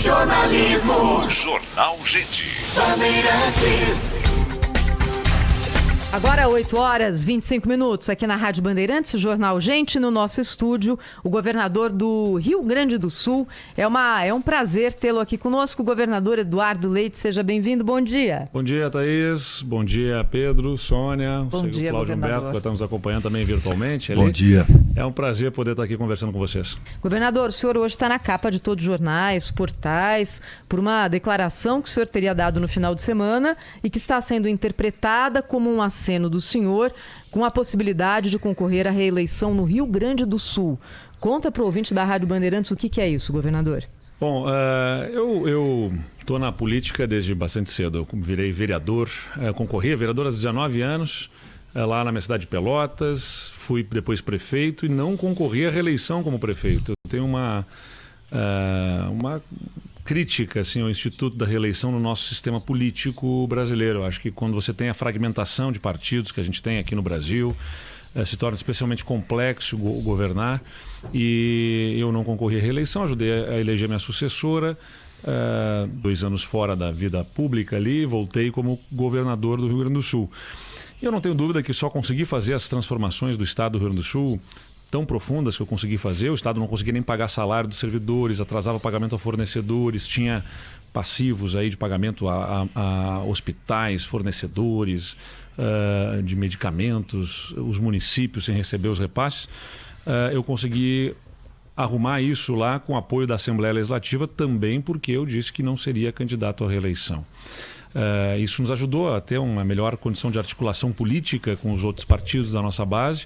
Jornalismo. Jornal Gente. Bandeirantes. Agora 8h25 aqui na Rádio Bandeirantes, Jornal Gente, no nosso estúdio, o governador do Rio Grande do Sul. É um prazer tê-lo aqui conosco, o governador Eduardo Leite. Seja bem-vindo, bom dia. Bom dia, Thaís. Bom dia, Pedro, Sônia. Bom dia, Cláudio Humberto, que estamos acompanhando também virtualmente. Bom dia. É um prazer poder estar aqui conversando com vocês. Governador, o senhor hoje está na capa de todos os jornais, portais, por uma declaração que o senhor teria dado no final de semana e que está sendo interpretada como um aceno do senhor com a possibilidade de concorrer à reeleição no Rio Grande do Sul. Conta para o ouvinte da Rádio Bandeirantes o que é isso, governador. Bom, eu estou na política desde bastante cedo. Eu virei vereador, concorri a vereador aos 19 anos, lá na minha cidade de Pelotas. Fui depois prefeito e não concorri à reeleição como prefeito. Eu tenho uma crítica assim, ao Instituto da Reeleição no nosso sistema político brasileiro. Eu acho que quando você tem a fragmentação de partidos que a gente tem aqui no Brasil, se torna especialmente complexo governar, e eu não concorri à reeleição, ajudei a eleger minha sucessora, 2 anos fora da vida pública ali, voltei como governador do Rio Grande do Sul. E eu não tenho dúvida que só consegui fazer as transformações do Estado do Rio Grande do Sul tão profundas que eu consegui fazer. O Estado não conseguia nem pagar salário dos servidores, atrasava o pagamento a fornecedores, tinha passivos aí de pagamento a hospitais, fornecedores de medicamentos, os municípios sem receber os repasses. Eu consegui arrumar isso lá com apoio da Assembleia Legislativa também porque eu disse que não seria candidato à reeleição. Isso nos ajudou a ter uma melhor condição de articulação política com os outros partidos da nossa base.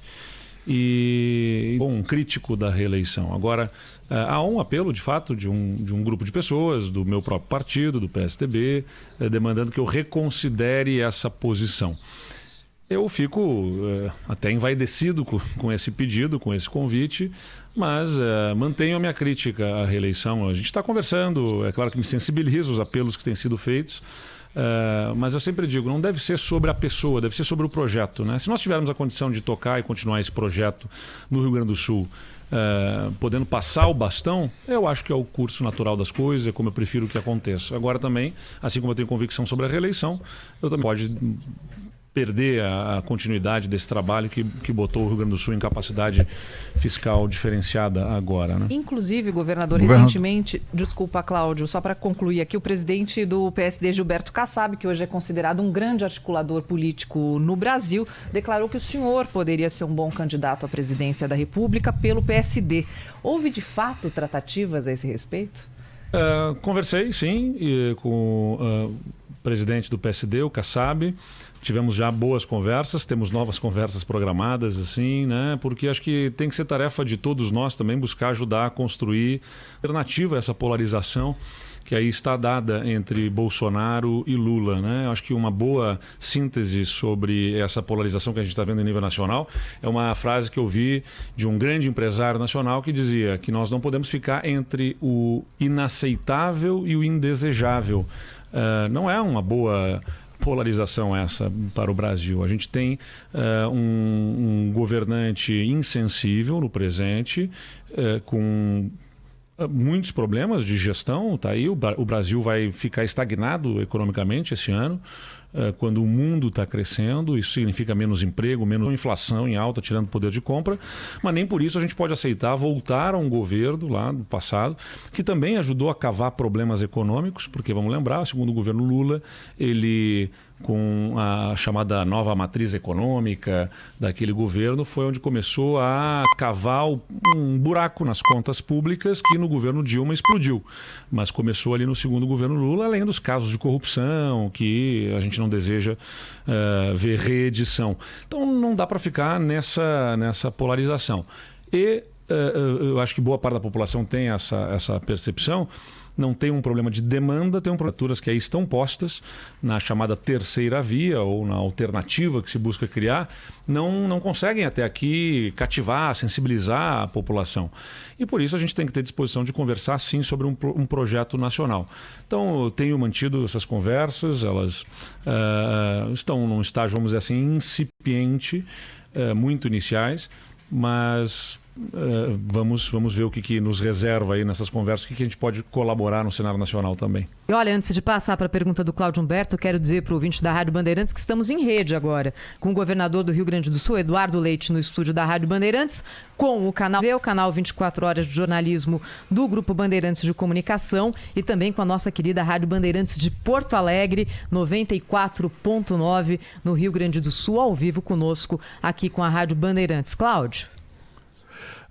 E um crítico da reeleição. Agora, há um apelo, de fato, de um grupo de pessoas, do meu próprio partido, do PSDB, demandando que eu reconsidere essa posição. Eu fico até envaidecido com esse pedido, com esse convite, mas mantenho a minha crítica à reeleição. A gente está conversando, é claro que me sensibiliza os apelos que têm sido feitos, mas eu sempre digo, não deve ser sobre a pessoa, deve ser sobre o projeto, né? Se nós tivermos a condição de tocar e continuar esse projeto no Rio Grande do Sul, podendo passar o bastão, eu acho que é o curso natural das coisas, é como eu prefiro que aconteça. Agora também, assim como eu tenho convicção sobre a reeleição, eu também pode perder a continuidade desse trabalho que botou o Rio Grande do Sul em capacidade fiscal diferenciada agora, né? Inclusive, governador, recentemente, desculpa, Cláudio, só para concluir aqui, o presidente do PSD, Gilberto Kassab, que hoje é considerado um grande articulador político no Brasil, declarou que o senhor poderia ser um bom candidato à presidência da República pelo PSD. Houve, de fato, tratativas a esse respeito? Conversei, sim, com o presidente do PSD, o Kassab. Tivemos já boas conversas, temos novas conversas programadas, assim, né? Porque acho que tem que ser tarefa de todos nós também buscar ajudar a construir alternativa a essa polarização que aí está dada entre Bolsonaro e Lula, né? Acho que uma boa síntese sobre essa polarização que a gente está vendo em nível nacional é uma frase que eu vi de um grande empresário nacional que dizia que nós não podemos ficar entre o inaceitável e o indesejável. Não é uma boa polarização essa para o Brasil. A gente tem um governante insensível no presente, com muitos problemas de gestão. Tá aí, o Brasil vai ficar estagnado economicamente esse ano, quando o mundo está crescendo. Isso significa menos emprego, menos inflação em alta, tirando poder de compra, mas nem por isso a gente pode aceitar voltar a um governo lá do passado, que também ajudou a cavar problemas econômicos, porque vamos lembrar, segundo o governo Lula, ele, com a chamada nova matriz econômica daquele governo, foi onde começou a cavar um buraco nas contas públicas que no governo Dilma explodiu. Mas começou ali no segundo governo Lula, além dos casos de corrupção, que a gente não deseja ver reedição. Então não dá para ficar nessa polarização. E eu acho que boa parte da população tem essa percepção. Não tem um problema de demanda, tem problemas que aí estão postas na chamada terceira via ou na alternativa que se busca criar, não conseguem até aqui cativar, sensibilizar a população. E por isso a gente tem que ter disposição de conversar sim sobre um projeto nacional. Então eu tenho mantido essas conversas, elas estão num estágio, vamos dizer assim, incipiente, muito iniciais, mas vamos ver o que nos reserva aí nessas conversas, o que a gente pode colaborar no cenário nacional também. E olha, antes de passar para a pergunta do Cláudio Humberto, eu quero dizer para o ouvinte da Rádio Bandeirantes que estamos em rede agora, com o governador do Rio Grande do Sul, Eduardo Leite, no estúdio da Rádio Bandeirantes, com o canal 24 Horas de Jornalismo do Grupo Bandeirantes de Comunicação e também com a nossa querida Rádio Bandeirantes de Porto Alegre, 94.9 no Rio Grande do Sul, ao vivo conosco aqui com a Rádio Bandeirantes. Cláudio.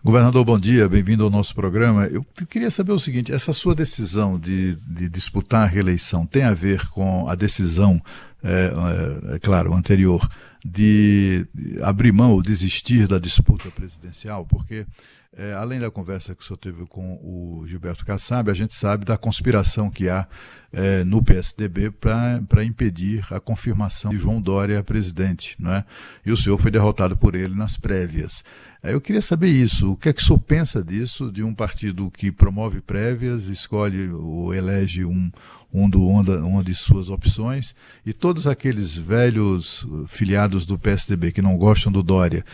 Governador, bom dia, bem-vindo ao nosso programa. Eu queria saber o seguinte, essa sua decisão de disputar a reeleição tem a ver com a decisão, claro, anterior, de abrir mão ou desistir da disputa presidencial? Porque, além da conversa que o senhor teve com o Gilberto Kassab, a gente sabe da conspiração que há no PSDB para impedir a confirmação de João Dória presidente, não é? E o senhor foi derrotado por ele nas prévias. Eu queria saber isso, o que é que o senhor pensa disso, de um partido que promove prévias, escolhe ou elege uma de suas opções, e todos aqueles velhos filiados do PSDB que não gostam do Dória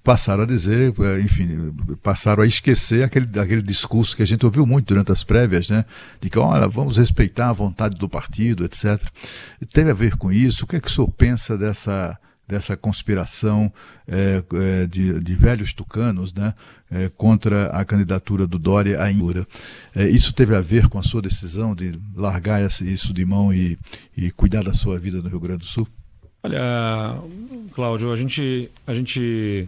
passaram a dizer, enfim, passaram a esquecer aquele discurso que a gente ouviu muito durante as prévias, né? De que, olha, vamos respeitar a vontade do partido, etc. Teve a ver com isso? O que é que o senhor pensa dessa conspiração de velhos tucanos, né, contra a candidatura do Dória à Inura? Isso teve a ver com a sua decisão de largar isso de mão e cuidar da sua vida no Rio Grande do Sul? Olha, Cláudio, a gente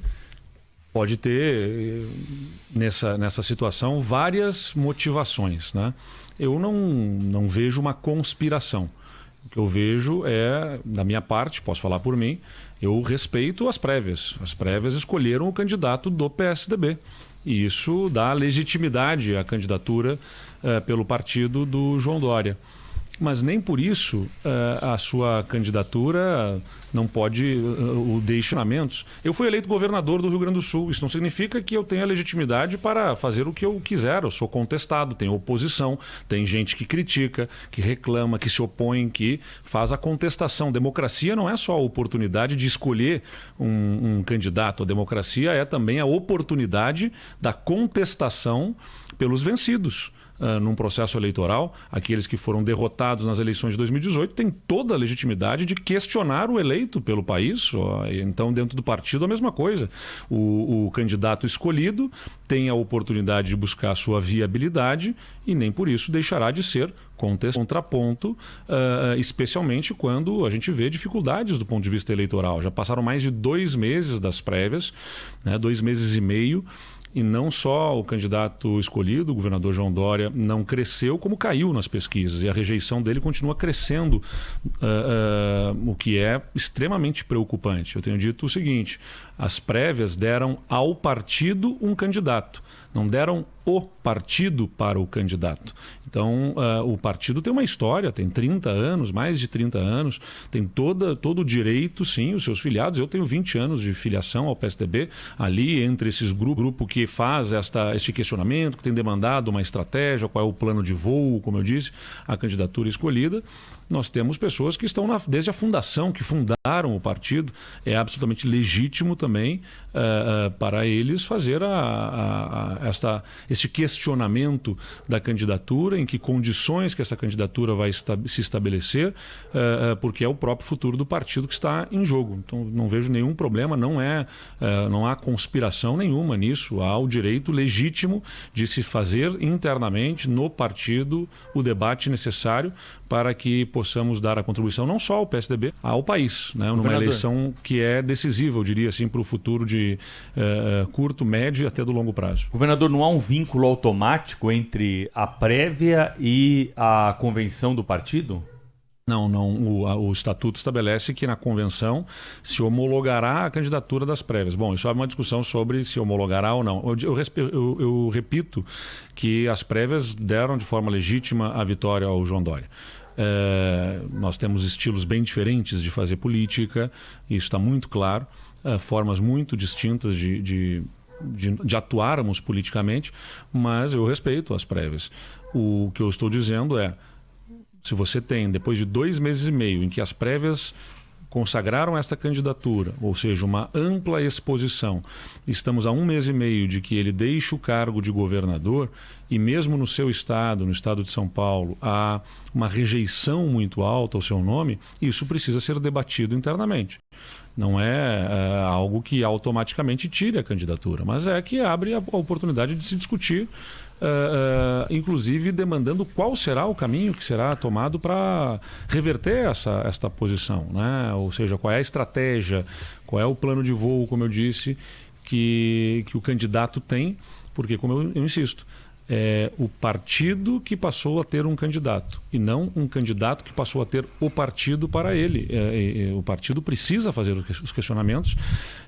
pode ter nessa situação várias motivações, né? Eu não vejo uma conspiração. O que eu vejo da minha parte, posso falar por mim, eu respeito as prévias. As prévias escolheram o candidato do PSDB. E isso dá legitimidade à candidatura pelo partido do João Dória. Mas nem por isso a sua candidatura não pode o deixamentos. Eu fui eleito governador do Rio Grande do Sul. Isso não significa que eu tenha legitimidade para fazer o que eu quiser. Eu sou contestado, tenho oposição, tem gente que critica, que reclama, que se opõe, que faz a contestação. Democracia não é só a oportunidade de escolher um candidato. A democracia é também a oportunidade da contestação pelos vencidos. Num processo eleitoral, aqueles que foram derrotados nas eleições de 2018 têm toda a legitimidade de questionar o eleito pelo país. Então, dentro do partido, a mesma coisa. O candidato escolhido tem a oportunidade de buscar a sua viabilidade e nem por isso deixará de ser contraponto, especialmente quando a gente vê dificuldades do ponto de vista eleitoral. Já passaram mais de 2 meses das prévias, né, 2 meses e meio, e não só o candidato escolhido, o governador João Dória, não cresceu, como caiu nas pesquisas. E a rejeição dele continua crescendo, o que é extremamente preocupante. Eu tenho dito o seguinte, as prévias deram ao partido um candidato, não deram o partido para o candidato. Então, o partido tem uma história, tem 30 anos, mais de 30 anos, tem todo o direito, sim, os seus filiados. Eu tenho 20 anos de filiação ao PSDB, ali entre esses grupo que faz este questionamento, que tem demandado uma estratégia, qual é o plano de voo, como eu disse, a candidatura escolhida. Nós temos pessoas que estão desde a fundação, que fundaram o partido. É absolutamente legítimo também para eles fazer esse questionamento da candidatura, em que condições que essa candidatura vai se estabelecer, porque é o próprio futuro do partido que está em jogo. Então, não vejo nenhum problema, não há conspiração nenhuma nisso. Há o direito legítimo de se fazer internamente no partido o debate necessário para que possamos dar a contribuição não só ao PSDB, ao país, né? Numa eleição que é decisiva, eu diria assim, para o futuro de curto, médio e até do longo prazo. Governador, não há um vínculo automático entre a prévia e a convenção do partido? Não. O estatuto estabelece que na convenção se homologará a candidatura das prévias. Bom, isso é uma discussão sobre se homologará ou não. Eu repito que as prévias deram de forma legítima a vitória ao João Dória. Nós temos estilos bem diferentes de fazer política, isso está muito claro, formas muito distintas de atuarmos politicamente, mas eu respeito as prévias. O que eu estou dizendo é, se você tem, depois de 2 meses e meio, em que as prévias consagraram esta candidatura, ou seja, uma ampla exposição. Estamos há 1 mês e meio de que ele deixe o cargo de governador e mesmo no seu estado, no estado de São Paulo, há uma rejeição muito alta ao seu nome, isso precisa ser debatido internamente. Não é algo que automaticamente tire a candidatura, mas é que abre a oportunidade de se discutir, inclusive demandando qual será o caminho que será tomado para reverter esta posição, né? Ou seja, qual é a estratégia, qual é o plano de voo, como eu disse, que o candidato tem, porque, como eu insisto, é o partido que passou a ter um candidato e não um candidato que passou a ter o partido para ele. O partido precisa fazer os questionamentos.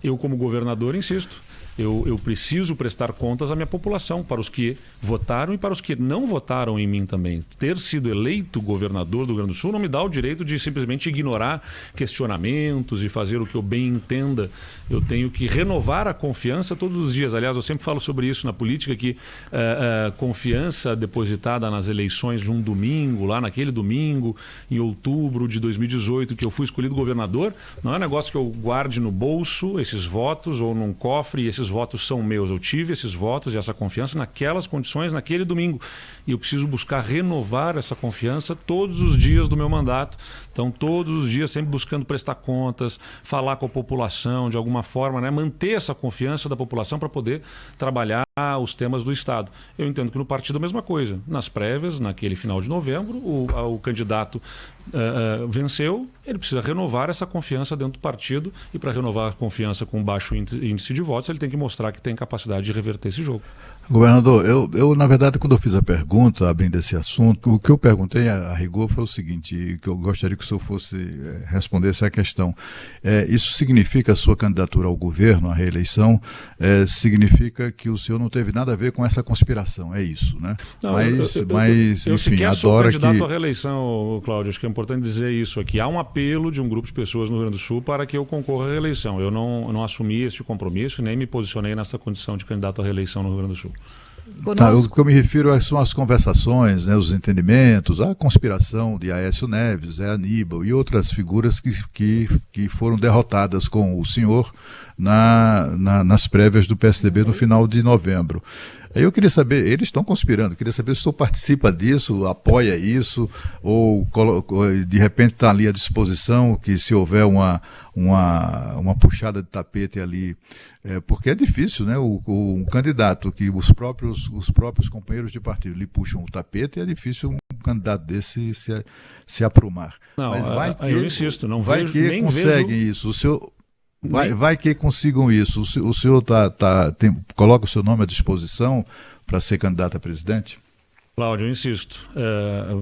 Eu, como governador, insisto, eu preciso prestar contas à minha população, para os que votaram e para os que não votaram em mim também. Ter sido eleito governador do Rio Grande do Sul não me dá o direito de simplesmente ignorar questionamentos e fazer o que eu bem entenda. Eu tenho que renovar a confiança todos os dias. Aliás, eu sempre falo sobre isso na política, que confiança depositada nas eleições de um domingo, lá naquele domingo, em outubro de 2018, que eu fui escolhido governador, não é um negócio que eu guarde no bolso esses votos ou num cofre e esses votos são meus. Eu tive esses votos e essa confiança naquelas condições, naquele domingo. E eu preciso buscar renovar essa confiança todos os dias do meu mandato. Então, todos os dias, sempre buscando prestar contas, falar com a população de alguma forma, né? Manter essa confiança da população para poder trabalhar os temas do Estado. Eu entendo que no partido a mesma coisa. Nas prévias, naquele final de novembro, o candidato venceu, ele precisa renovar essa confiança dentro do partido, e para renovar a confiança com baixo índice de votos, ele tem que mostrar que tem capacidade de reverter esse jogo. Governador, eu na verdade, quando eu fiz a pergunta, abrindo esse assunto, o que eu perguntei a rigor foi o seguinte, que eu gostaria que o senhor fosse respondesse a questão. Isso significa a sua candidatura ao governo, à reeleição, significa que o senhor não teve nada a ver com essa conspiração, é isso, né? Não, mas, eu enfim, sequer sou candidato que... à reeleição, Cláudio, acho que é importante dizer isso aqui. Há um apelo de um grupo de pessoas no Rio Grande do Sul para que eu concorra à reeleição. Eu não assumi esse compromisso, nem me posicionei nessa condição de candidato à reeleição no Rio Grande do Sul. Tá, o que eu me refiro são as conversações, né, os entendimentos, a conspiração de Aécio Neves, Zé Aníbal e outras figuras que foram derrotadas com o senhor nas prévias do PSDB no final de novembro. Aí eu queria saber, eles estão conspirando, queria saber se o senhor participa disso, apoia isso, ou de repente está ali à disposição, que se houver uma puxada de tapete ali, porque é difícil, né? Um candidato que os próprios companheiros de partido lhe puxam o tapete, é difícil um candidato desse se aprumar. Não, mas vai que, eu insisto, não vai vejo, que nem conseguem vejo... isso. O senhor... Vai que consigam isso. O senhor coloca o seu nome à disposição para ser candidato a presidente? Cláudio, eu insisto,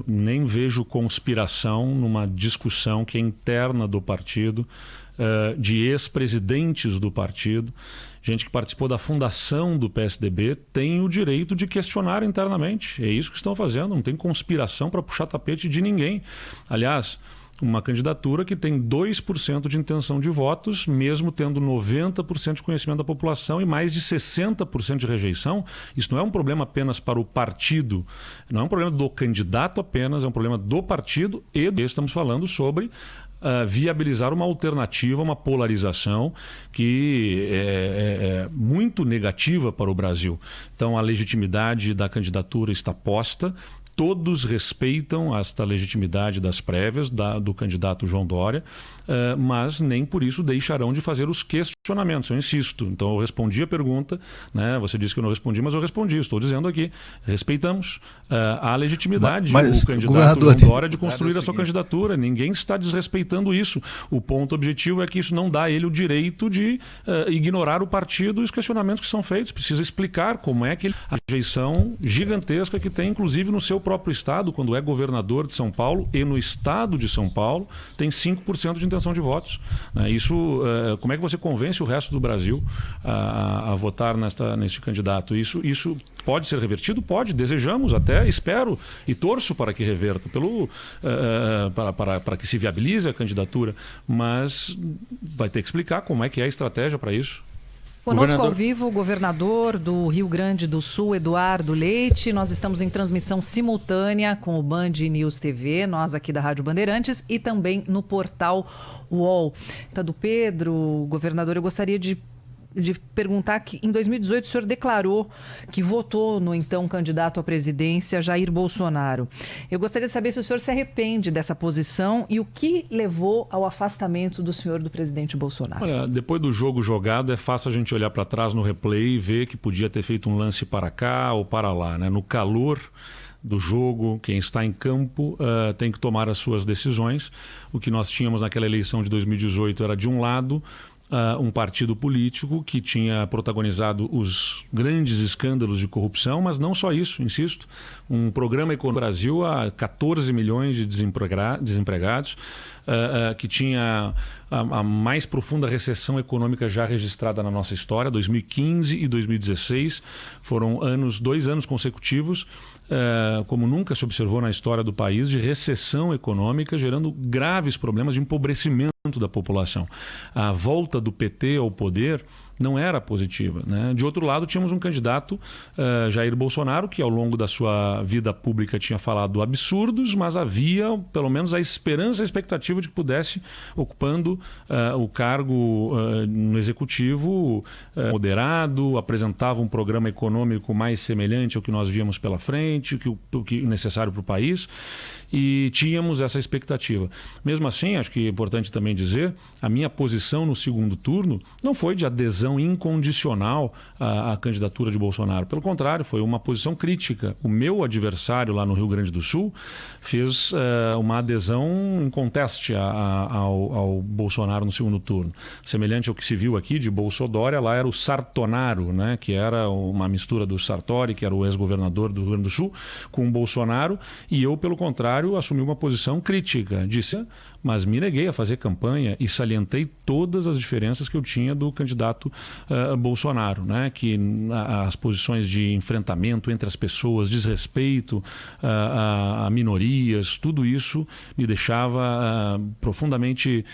nem vejo conspiração numa discussão que é interna do partido, de ex-presidentes do partido, gente que participou da fundação do PSDB, tem o direito de questionar internamente. É isso que estão fazendo, não tem conspiração para puxar tapete de ninguém. Aliás, uma candidatura que tem 2% de intenção de votos, mesmo tendo 90% de conhecimento da população e mais de 60% de rejeição. Isso não é um problema apenas para o partido, não é um problema do candidato apenas, é um problema do partido, e estamos falando sobre viabilizar uma alternativa, uma polarização que é muito negativa para o Brasil. Então, a legitimidade da candidatura está posta. Todos respeitam esta legitimidade das prévias do candidato João Dória, mas nem por isso deixarão de fazer os questionamentos. Eu insisto. Então, eu respondi a pergunta, né? Você disse que eu não respondi, mas eu respondi. Estou dizendo aqui, respeitamos a legitimidade do candidato João Dória de construir a sua candidatura. Ninguém está desrespeitando isso. O ponto objetivo é que isso não dá a ele o direito de ignorar o partido e os questionamentos que são feitos. Precisa explicar como é que a rejeição gigantesca que tem, inclusive no seu próprio estado, quando é governador de São Paulo, e no estado de São Paulo tem 5% de intenção de votos. Isso, como é que você convence o resto do Brasil a votar neste candidato? Isso pode ser revertido? Pode, desejamos até, espero e torço para que reverta, para que se viabilize a candidatura, mas vai ter que explicar como é que é a estratégia para isso. Conosco ao vivo o governador do Rio Grande do Sul, Eduardo Leite. Nós estamos em transmissão simultânea com o Band News TV, nós aqui da Rádio Bandeirantes e também no portal UOL. Do Pedro, governador, eu gostaria de perguntar que em 2018 o senhor declarou que votou no então candidato à presidência, Jair Bolsonaro. Eu gostaria de saber se o senhor se arrepende dessa posição e o que levou ao afastamento do senhor do presidente Bolsonaro. Olha, depois do jogo jogado, é fácil a gente olhar para trás no replay e ver que podia ter feito um lance para cá ou para lá, né? No calor do jogo, quem está em campo tem que tomar as suas decisões. O que nós tínhamos naquela eleição de 2018 era, de um lado, um partido político que tinha protagonizado os grandes escândalos de corrupção, mas não só isso, insisto, um programa econômico no Brasil a 14 milhões de desempregados, que tinha a mais profunda recessão econômica já registrada na nossa história. 2015 e 2016 foram 2 anos consecutivos, como nunca se observou na história do país, de recessão econômica, gerando graves problemas de empobrecimento da população. A volta do PT ao poder não era positiva, né? De outro lado, tínhamos um candidato, Jair Bolsonaro, que ao longo da sua vida pública tinha falado absurdos, mas havia pelo menos a esperança, a expectativa de que pudesse, ocupando o cargo no executivo, moderado, apresentava um programa econômico mais semelhante ao que nós víamos pela frente, o que necessário para o país, e tínhamos essa expectativa. Mesmo assim, acho que é importante também dizer, a minha posição no segundo turno não foi de adesão incondicional à candidatura de Bolsonaro. Pelo contrário, foi uma posição crítica. O meu adversário lá no Rio Grande do Sul fez uma adesão em conteste ao Bolsonaro no segundo turno. Semelhante ao que se viu aqui de Bolsodória, lá era o Sartonaro, né, que era uma mistura do Sartori, que era o ex-governador do Rio Grande do Sul, com o Bolsonaro, e eu, pelo contrário, assumi uma posição crítica. Disse, mas me neguei a fazer campanha e salientei todas as diferenças que eu tinha do candidato Bolsonaro, né? Que as posições de enfrentamento entre as pessoas, desrespeito a minorias, tudo isso me deixava profundamente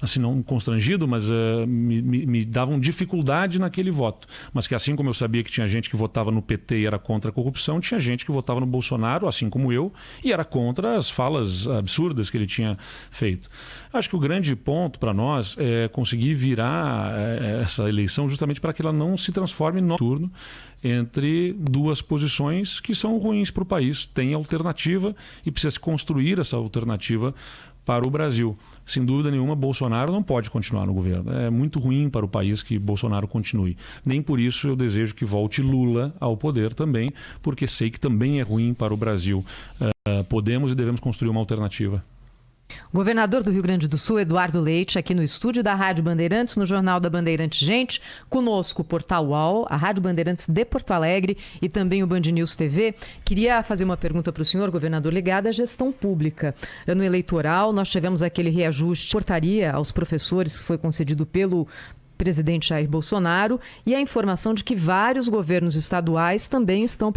assim, não constrangido, mas me davam dificuldade naquele voto. Mas que assim como eu sabia que tinha gente que votava no PT e era contra a corrupção, tinha gente que votava no Bolsonaro, assim como eu, e era contra as falas absurdas que ele tinha feito. Acho que o grande ponto para nós é conseguir virar essa eleição justamente para que ela não se transforme no turno entre duas posições que são ruins para o país. Tem alternativa e precisa se construir essa alternativa para o Brasil. Sem dúvida nenhuma, Bolsonaro não pode continuar no governo. É muito ruim para o país que Bolsonaro continue. Nem por isso eu desejo que volte Lula ao poder também, porque sei que também é ruim para o Brasil. Podemos e devemos construir uma alternativa. Governador do Rio Grande do Sul, Eduardo Leite, aqui no estúdio da Rádio Bandeirantes, no Jornal da Bandeirantes. Gente, conosco o Portal UOL, a Rádio Bandeirantes de Porto Alegre e também o Band News TV. Queria fazer uma pergunta para o senhor, governador, ligada à gestão pública. Ano eleitoral, nós tivemos aquele reajuste, portaria aos professores que foi concedido pelo presidente Jair Bolsonaro, e a informação de que vários governos estaduais também estão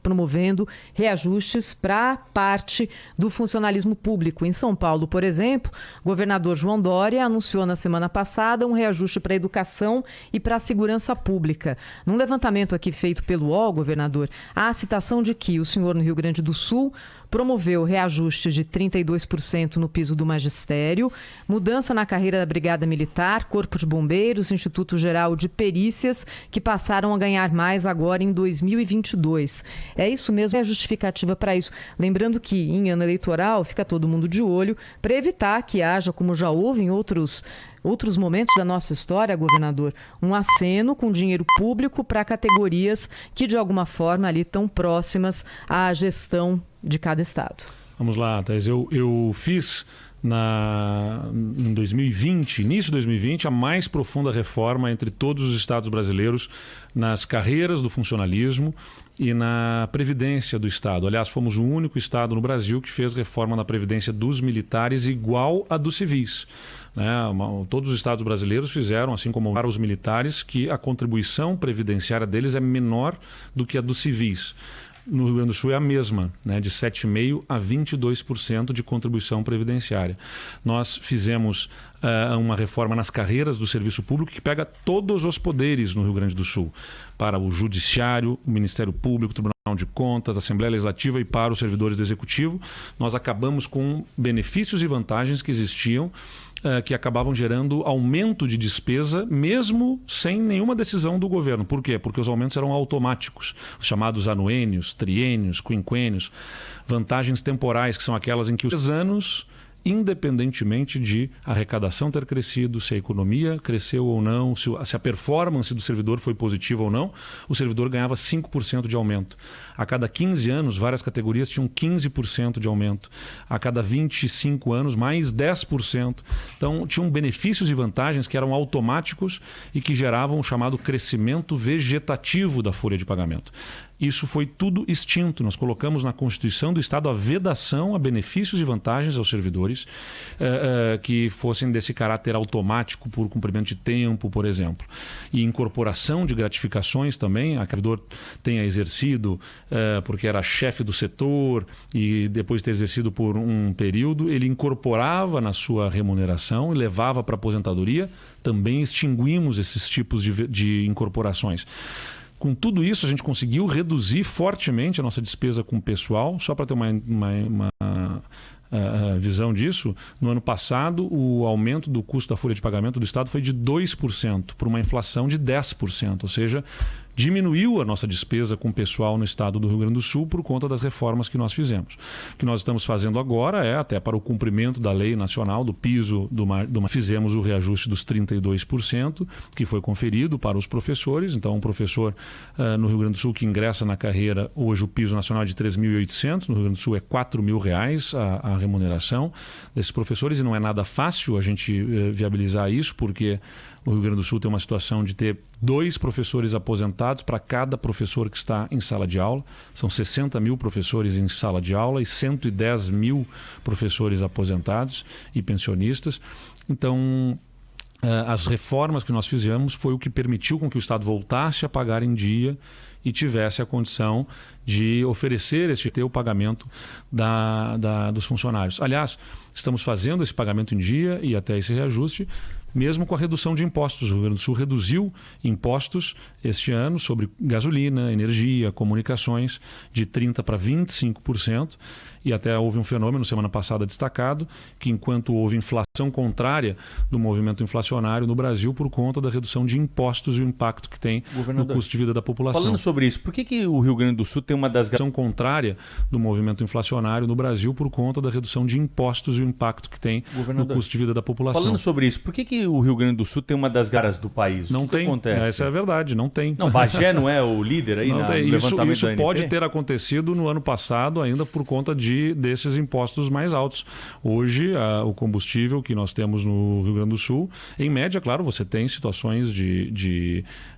promovendo reajustes para parte do funcionalismo público. Em São Paulo, por exemplo, o governador João Dória anunciou na semana passada um reajuste para a educação e para a segurança pública. Num levantamento aqui feito pelo UOL, governador, há a citação de que o senhor no Rio Grande do Sul promoveu reajuste de 32% no piso do magistério, mudança na carreira da Brigada Militar, Corpo de Bombeiros, Instituto Geral de Perícias, que passaram a ganhar mais agora em 2022. É isso mesmo, é a justificativa para isso. Lembrando que em ano eleitoral fica todo mundo de olho para evitar que haja, como já houve em outros momentos da nossa história, governador, um aceno com dinheiro público para categorias que de alguma forma ali estão próximas à gestão de cada estado. Vamos lá, Thais. Eu fiz em 2020, início de 2020, a mais profunda reforma entre todos os estados brasileiros nas carreiras do funcionalismo e na Previdência do Estado. Aliás, fomos o único estado no Brasil que fez reforma na Previdência dos militares igual à dos civis. Todos os estados brasileiros fizeram, assim como para os militares, que a contribuição previdenciária deles é menor do que a dos civis. no Rio Grande do Sul é a mesma, né, de 7,5% a 22% de contribuição previdenciária. Nós fizemos uma reforma nas carreiras do serviço público que pega todos os poderes no Rio Grande do Sul, para o Judiciário, o Ministério Público, o Tribunal de Contas, a Assembleia Legislativa e para os servidores do Executivo. Nós acabamos com benefícios e vantagens que existiam, que acabavam gerando aumento de despesa, mesmo sem nenhuma decisão do governo. Por quê? Porque os aumentos eram automáticos, os chamados anuênios, triênios, quinquênios, vantagens temporais, que são aquelas em que os 3 anos, independentemente de arrecadação ter crescido, se a economia cresceu ou não, se a performance do servidor foi positiva ou não, o servidor ganhava 5% de aumento. A cada 15 anos, várias categorias tinham 15% de aumento. A cada 25 anos, mais 10%. Então, tinham benefícios e vantagens que eram automáticos e que geravam o chamado crescimento vegetativo da folha de pagamento. Isso foi tudo extinto. Nós colocamos na Constituição do Estado a vedação a benefícios e vantagens aos servidores que fossem desse caráter automático por cumprimento de tempo, por exemplo. E incorporação de gratificações também. A servidor tenha exercido porque era chefe do setor e depois de ter exercido por um período, ele incorporava na sua remuneração e levava para a aposentadoria. Também extinguimos esses tipos de incorporações. Com tudo isso, a gente conseguiu reduzir fortemente a nossa despesa com o pessoal. Só para ter uma visão disso, no ano passado, o aumento do custo da folha de pagamento do Estado foi de 2%, por uma inflação de 10%. Ou seja, diminuiu a nossa despesa com o pessoal no Estado do Rio Grande do Sul por conta das reformas que nós fizemos. O que nós estamos fazendo agora é, até para o cumprimento da lei nacional, do piso, fizemos o reajuste dos 32%, que foi conferido para os professores. Então, um professor no Rio Grande do Sul que ingressa na carreira, hoje o piso nacional é de R$ 3.800, no Rio Grande do Sul é R$ 4.000 a remuneração desses professores, e não é nada fácil a gente viabilizar isso, porque o Rio Grande do Sul tem uma situação de ter 2 professores aposentados para cada professor que está em sala de aula. São 60 mil professores em sala de aula e 110 mil professores aposentados e pensionistas. Então, as reformas que nós fizemos foi o que permitiu com que o Estado voltasse a pagar em dia e tivesse a condição de oferecer ter o pagamento dos funcionários. Aliás, estamos fazendo esse pagamento em dia e até esse reajuste, mesmo com a redução de impostos. O Rio Grande do Sul reduziu impostos este ano sobre gasolina, energia, comunicações, de 30% para 25%. E até houve um fenômeno, semana passada destacado, que enquanto houve inflação contrária do movimento inflacionário no Brasil por conta da redução de impostos e o impacto que tem no custo de vida da população. Falando sobre isso, por que o Rio Grande do Sul tem uma das... Redução contrária do movimento inflacionário no Brasil por conta da redução de impostos e o impacto que tem no custo de vida da população. Falando sobre isso, por que o Rio Grande do Sul tem uma das garas do país? Não tem. Acontece? Essa é a verdade, não tem. Não, Bagé não é o líder aí no levantamento isso da ANP? pode ter acontecido no ano passado ainda por conta desses impostos mais altos. Hoje, o combustível que nós temos no Rio Grande do Sul, em média, claro, você tem situações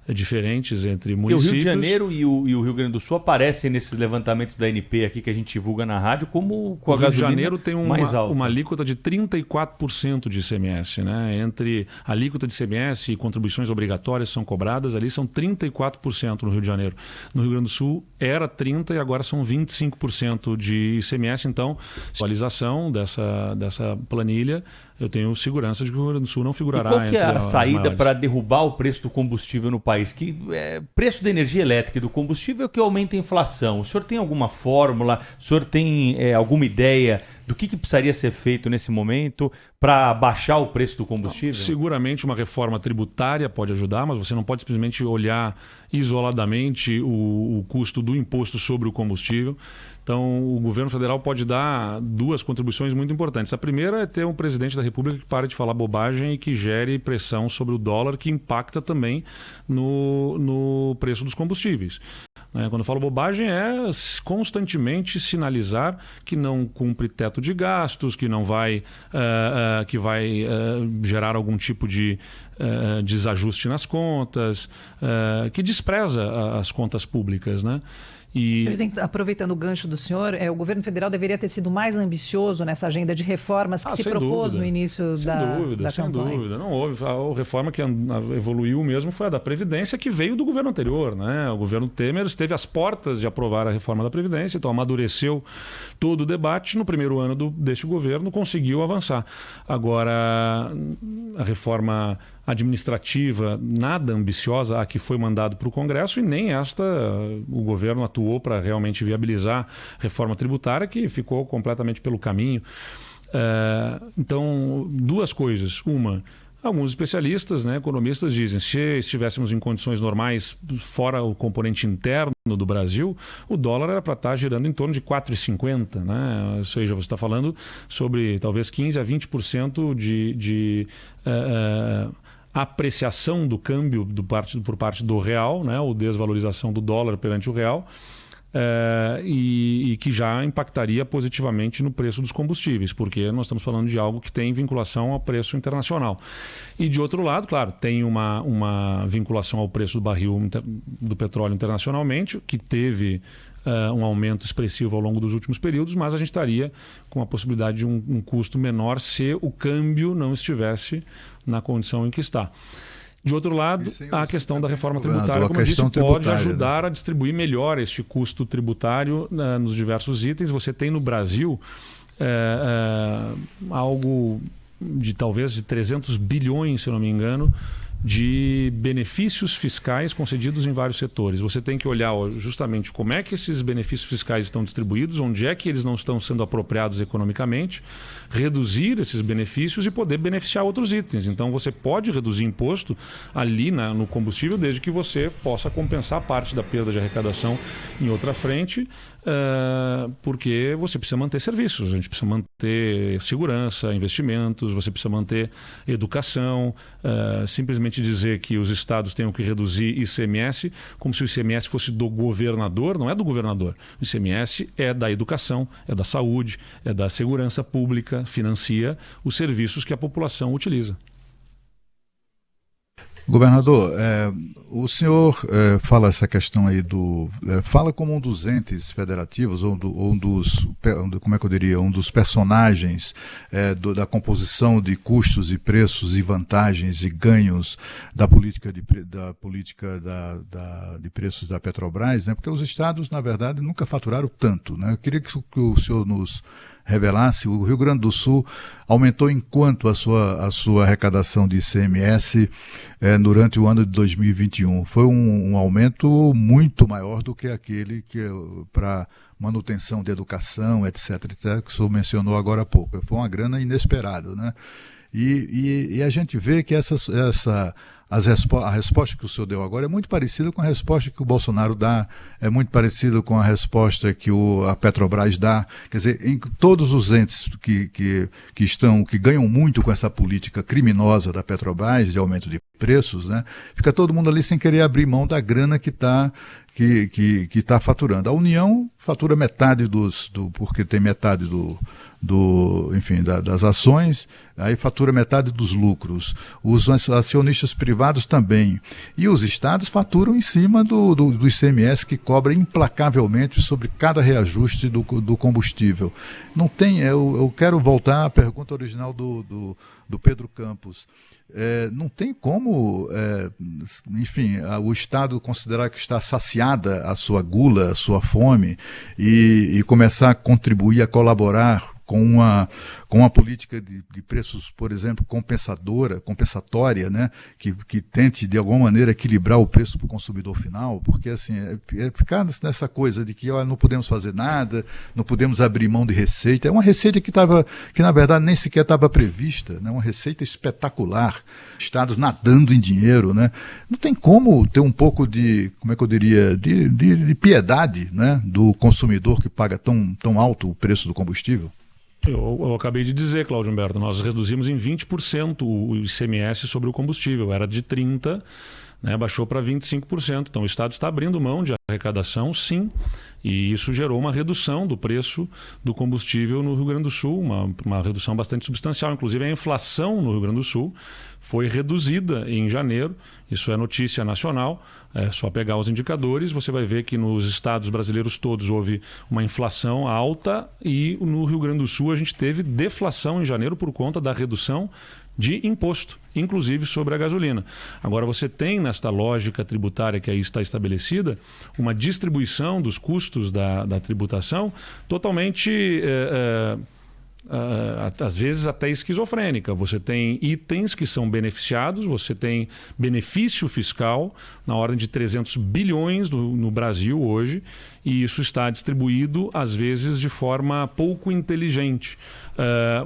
diferentes entre municípios. Porque o Rio de Janeiro e o Rio Grande do Sul aparecem nesses levantamentos da ANP aqui que a gente divulga na rádio como com a gasolina mais alta. O Rio de Janeiro tem uma alíquota de 34% de ICMS, né? Entre a alíquota de ICMS e contribuições obrigatórias que são cobradas, ali são 34% no Rio de Janeiro. No Rio Grande do Sul era 30% e agora são 25% de ICMS. Então, atualização dessa planilha, eu tenho segurança de que o Rio Grande do Sul não figurará. E qual que é a saída para derrubar o preço do combustível no país? Preço da energia elétrica e do combustível é o que aumenta a inflação. O senhor tem alguma fórmula? O senhor tem alguma ideia do que precisaria ser feito nesse momento para baixar o preço do combustível? Seguramente uma reforma tributária pode ajudar, mas você não pode simplesmente olhar isoladamente o custo do imposto sobre o combustível. Então, o governo federal pode dar 2 contribuições muito importantes. A primeira é ter um presidente da República que pare de falar bobagem e que gere pressão sobre o dólar, que impacta também no preço dos combustíveis. Quando eu falo bobagem, é constantemente sinalizar que não cumpre teto de gastos, que não vai, gerar algum tipo de desajuste nas contas, que despreza as contas públicas, né? Presidente, aproveitando o gancho do senhor, o governo federal deveria ter sido mais ambicioso nessa agenda de reformas que se propôs no início da campanha. Sem dúvida. Não houve. A reforma que evoluiu mesmo foi a da Previdência, que veio do governo anterior, né? O governo Temer esteve às portas de aprovar a reforma da Previdência, então amadureceu todo o debate. No primeiro ano deste governo conseguiu avançar. Agora, a reforma administrativa nada ambiciosa a que foi mandado para o Congresso, e nem esta o governo atuou para realmente viabilizar reforma tributária, que ficou completamente pelo caminho. Então, duas coisas. Uma, alguns especialistas, economistas dizem que se estivéssemos em condições normais, fora o componente interno do Brasil, o dólar era para estar girando em torno de 4,50, né? Ou seja, você está falando sobre talvez 15% a 20% de apreciação do câmbio por parte do real, ou desvalorização do dólar perante o real, e que já impactaria positivamente no preço dos combustíveis, porque nós estamos falando de algo que tem vinculação ao preço internacional. E de outro lado, claro, tem uma vinculação ao preço do barril do petróleo internacionalmente, que teve um aumento expressivo ao longo dos últimos períodos, mas a gente estaria com a possibilidade de um custo menor se o câmbio não estivesse na condição em que está. De outro lado, a questão da reforma tributária, como eu disse, pode ajudar a distribuir melhor este custo tributário nos diversos itens. Você tem no Brasil algo de talvez de 300 bilhões, se eu não me engano, de benefícios fiscais concedidos em vários setores. Você tem que olhar justamente como é que esses benefícios fiscais estão distribuídos, onde é que eles não estão sendo apropriados economicamente, reduzir esses benefícios e poder beneficiar outros itens. Então você pode reduzir imposto ali no combustível, desde que você possa compensar parte da perda de arrecadação em outra frente, porque você precisa manter serviços, a gente precisa manter segurança, investimentos, você precisa manter educação. Simplesmente dizer que os estados tenham que reduzir ICMS como se o ICMS fosse do governador, não é do governador. O ICMS é da educação, é da saúde, é da segurança pública, financia os serviços que a população utiliza. Governador, o senhor fala essa questão aí fala como um dos entes federativos, um dos personagens da composição de custos e preços e vantagens e ganhos da política de preços da Petrobras, porque os estados, na verdade, nunca faturaram tanto, Eu queria que o senhor nos revelasse. O Rio Grande do Sul aumentou em quanto a sua arrecadação de ICMS durante o ano de 2021? Foi um aumento muito maior do que aquele que para manutenção de educação, etc., que o senhor mencionou agora há pouco. Foi uma grana inesperada, E a gente vê que a resposta que o senhor deu agora é muito parecida com a resposta que o Bolsonaro dá, é muito parecida com a resposta que a Petrobras dá. Quer dizer, em todos os entes que ganham muito com essa política criminosa da Petrobras de aumento de preços, fica todo mundo ali sem querer abrir mão da grana que está faturando. A União fatura metade porque tem metade das ações, aí fatura metade dos lucros. Os acionistas privados também. E os estados faturam em cima do ICMS, que cobra implacavelmente sobre cada reajuste do combustível. Não tem, eu quero voltar à pergunta original do Pedro Campos. Não tem como, o Estado considerar que está saciada a sua gula, a sua fome, e começar a contribuir, a colaborar com uma política de preços, por exemplo, compensatória, que tente de alguma maneira equilibrar o preço para o consumidor final, porque assim, ficar nessa coisa de que não podemos fazer nada, não podemos abrir mão de receita, é uma receita que na verdade nem sequer estava prevista, uma receita espetacular, estados nadando em dinheiro, Não tem como ter um pouco de, como é que eu diria, de piedade, do consumidor que paga tão alto o preço do combustível? Eu acabei de dizer, Cláudio Humberto, nós reduzimos em 20% o ICMS sobre o combustível. Era de 30%, né, baixou para 25%. Então o Estado está abrindo mão de arrecadação, sim, e isso gerou uma redução do preço do combustível no Rio Grande do Sul, uma redução bastante substancial. Inclusive a inflação no Rio Grande do Sul foi reduzida em janeiro, isso é notícia nacional, é só pegar os indicadores, você vai ver que nos estados brasileiros todos houve uma inflação alta e no Rio Grande do Sul a gente teve deflação em janeiro por conta da redução de imposto, inclusive sobre a gasolina. Agora você tem nesta lógica tributária que aí está estabelecida uma distribuição dos custos da tributação totalmente... às vezes até esquizofrênica. Você tem itens que são beneficiados, você tem benefício fiscal na ordem de 300 bilhões no Brasil hoje, e isso está distribuído às vezes de forma pouco inteligente.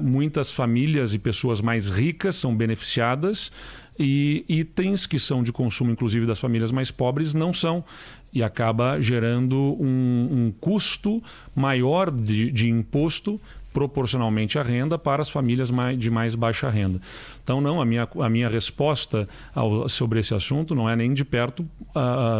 Muitas famílias e pessoas mais ricas são beneficiadas e itens que são de consumo inclusive das famílias mais pobres não são, e acaba gerando um custo maior de imposto proporcionalmente à renda para as famílias de mais baixa renda. Então, não, a minha resposta sobre esse assunto não é nem de perto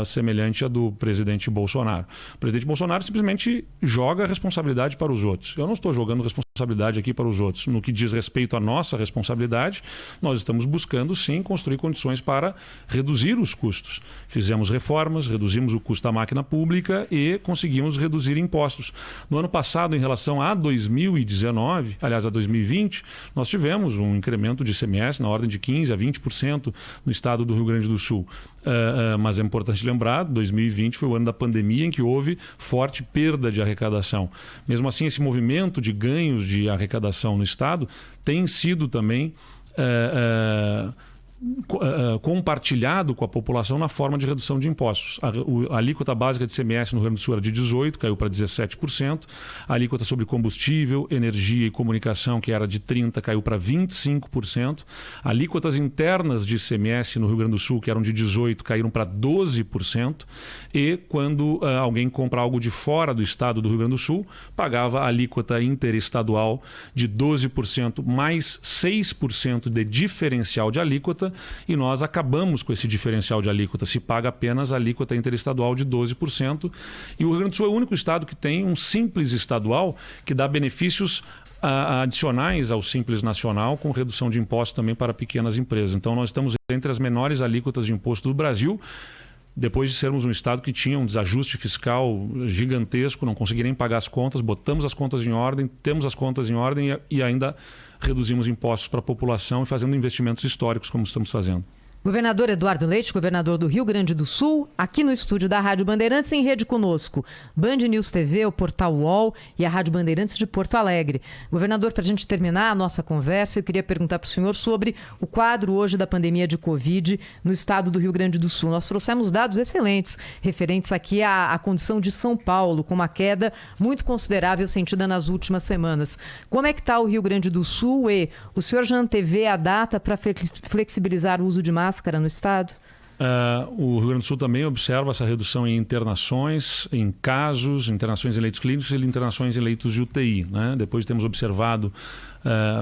semelhante à do presidente Bolsonaro. O presidente Bolsonaro simplesmente joga a responsabilidade para os outros. Eu não estou jogando responsabilidade aqui para os outros. No que diz respeito à nossa responsabilidade, nós estamos buscando, sim, construir condições para reduzir os custos. Fizemos reformas, reduzimos o custo da máquina pública e conseguimos reduzir impostos. No ano passado, em relação a 2019, aliás, a 2020, nós tivemos um incremento de ICMS na ordem de 15% a 20% no estado do Rio Grande do Sul. Mas é importante lembrar, 2020 foi o ano da pandemia em que houve forte perda de arrecadação. Mesmo assim, esse movimento de ganhos de arrecadação no estado tem sido também compartilhado com a população na forma de redução de impostos. A alíquota básica de ICMS no Rio Grande do Sul era de 18%, caiu para 17%. A alíquota sobre combustível, energia e comunicação, que era de 30%, caiu para 25%. Alíquotas internas de ICMS no Rio Grande do Sul, que eram de 18%, caíram para 12%. E quando alguém compra algo de fora do estado do Rio Grande do Sul, pagava a alíquota interestadual de 12% mais 6% de diferencial de alíquota, e nós acabamos com esse diferencial de alíquota. Se paga apenas a alíquota interestadual de 12%. E o Rio Grande do Sul é o único estado que tem um simples estadual que dá benefícios adicionais ao Simples Nacional, com redução de impostos também para pequenas empresas. Então nós estamos entre as menores alíquotas de imposto do Brasil, depois de sermos um estado que tinha um desajuste fiscal gigantesco, não conseguia nem pagar as contas, botamos as contas em ordem, temos as contas em ordem e ainda reduzimos impostos para a população e fazendo investimentos históricos como estamos fazendo. Governador Eduardo Leite, governador do Rio Grande do Sul, aqui no estúdio da Rádio Bandeirantes, em rede conosco, Band News TV, o Portal UOL e a Rádio Bandeirantes de Porto Alegre. Governador, para a gente terminar a nossa conversa, eu queria perguntar para o senhor sobre o quadro hoje da pandemia de Covid no estado do Rio Grande do Sul. Nós trouxemos dados excelentes referentes aqui à condição de São Paulo, com uma queda muito considerável sentida nas últimas semanas. Como é que está o Rio Grande do Sul e o senhor já antevê a data para flexibilizar o uso de máscara no estado? O Rio Grande do Sul também observa essa redução em internações, em casos, internações em leitos clínicos e internações em leitos de UTI, né? Depois temos observado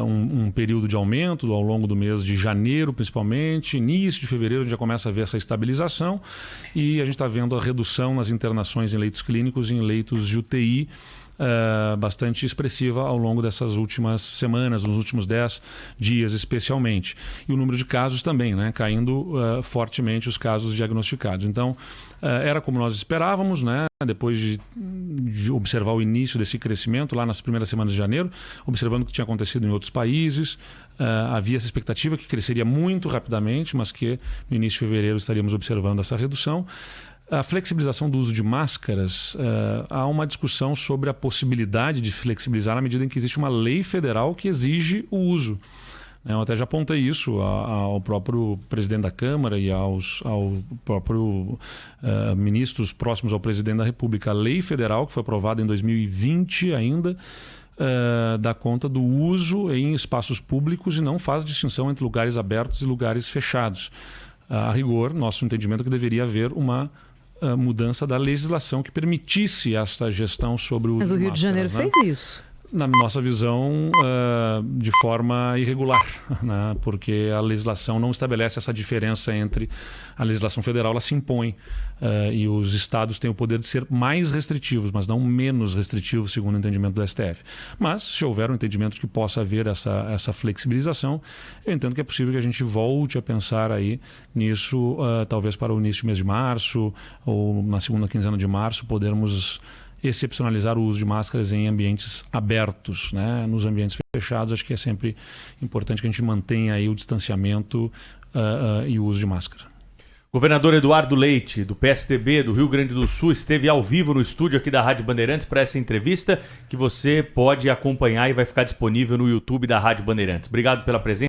um período de aumento ao longo do mês de janeiro, principalmente. Início de fevereiro a gente já começa a ver essa estabilização e a gente está vendo a redução nas internações em leitos clínicos e em leitos de UTI, bastante expressiva ao longo dessas últimas semanas, nos últimos 10 dias especialmente. E o número de casos também, né? Caindo fortemente os casos diagnosticados. Então, era como nós esperávamos, né? Depois de observar o início desse crescimento lá nas primeiras semanas de janeiro, observando o que tinha acontecido em outros países, havia essa expectativa que cresceria muito rapidamente, mas que no início de fevereiro estaríamos observando essa redução. A flexibilização do uso de máscaras, há uma discussão sobre a possibilidade de flexibilizar na medida em que existe uma lei federal que exige o uso. Eu até já apontei isso ao próprio presidente da Câmara e ao próprio ministros próximos ao presidente da República. A lei federal, que foi aprovada em 2020 ainda, dá conta do uso em espaços públicos e não faz distinção entre lugares abertos e lugares fechados. A rigor, nosso entendimento é que deveria haver uma mudança da legislação que permitisse essa gestão sobre o uso de máscaras. Mas o Rio de Janeiro fez isso. na nossa visão, de forma irregular, né? Porque a legislação não estabelece essa diferença entre a legislação federal, ela se impõe, e os estados têm o poder de ser mais restritivos, mas não menos restritivos, segundo o entendimento do STF. Mas, se houver um entendimento de que possa haver essa flexibilização, eu entendo que é possível que a gente volte a pensar aí nisso, talvez para o início do mês de março, ou na segunda quinzena de março, podermos excepcionalizar o uso de máscaras em ambientes abertos, né? Nos ambientes fechados, acho que é sempre importante que a gente mantenha aí o distanciamento e o uso de máscara. Governador Eduardo Leite, do PSDB do Rio Grande do Sul, esteve ao vivo no estúdio aqui da Rádio Bandeirantes para essa entrevista que você pode acompanhar e vai ficar disponível no YouTube da Rádio Bandeirantes. Obrigado pela presença.